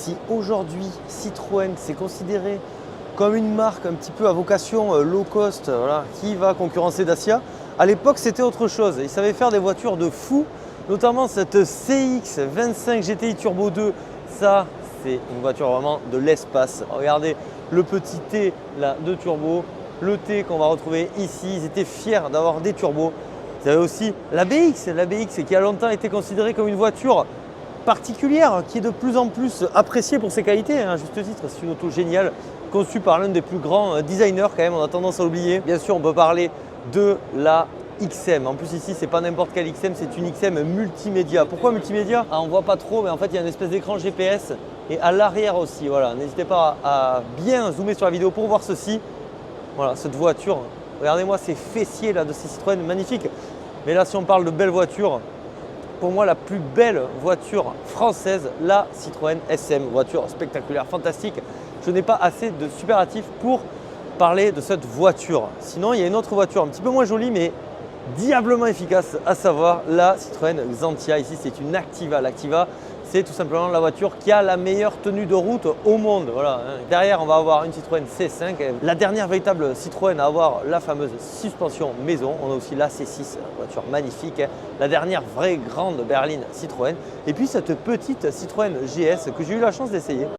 Si aujourd'hui Citroën c'est considéré comme une marque un petit peu à vocation low cost, voilà, qui va concurrencer Dacia, à l'époque c'était autre chose. Ils savaient faire des voitures de fou, notamment cette CX-25 GTI Turbo 2. Ça, c'est une voiture vraiment de l'espace. Regardez le petit T là, de turbo, le T qu'on va retrouver ici. Ils étaient fiers d'avoir des turbos. Vous avez aussi la BX qui a longtemps été considérée comme une voiture particulière, qui est de plus en plus appréciée pour ses qualités, à juste titre. C'est une auto géniale, conçue par l'un des plus grands designers quand même, on a tendance à l'oublier. Bien sûr, on peut parler de la XM. En plus ici, c'est pas n'importe quelle XM, c'est une XM multimédia. Pourquoi multimédia? On voit pas trop, mais en fait, il y a une espèce d'écran GPS et à l'arrière aussi. Voilà, n'hésitez pas à bien zoomer sur la vidéo pour voir ceci. Voilà, cette voiture. Regardez-moi ces fessiers là de ces Citroën magnifiques. Mais là, si on parle de belles voitures, pour moi, la plus belle voiture française, la Citroën SM. Voiture spectaculaire, fantastique. Je n'ai pas assez de superlatifs pour parler de cette voiture. Sinon, il y a une autre voiture un petit peu moins jolie, mais diablement efficace, à savoir la Citroën Xantia. Ici, c'est une Activa. L'Activa, c'est tout simplement la voiture qui a la meilleure tenue de route au monde. Voilà. Derrière, on va avoir une Citroën C5, la dernière véritable Citroën à avoir la fameuse suspension maison. On a aussi la C6, voiture magnifique, la dernière vraie grande berline Citroën. Et puis cette petite Citroën GS que j'ai eu la chance d'essayer.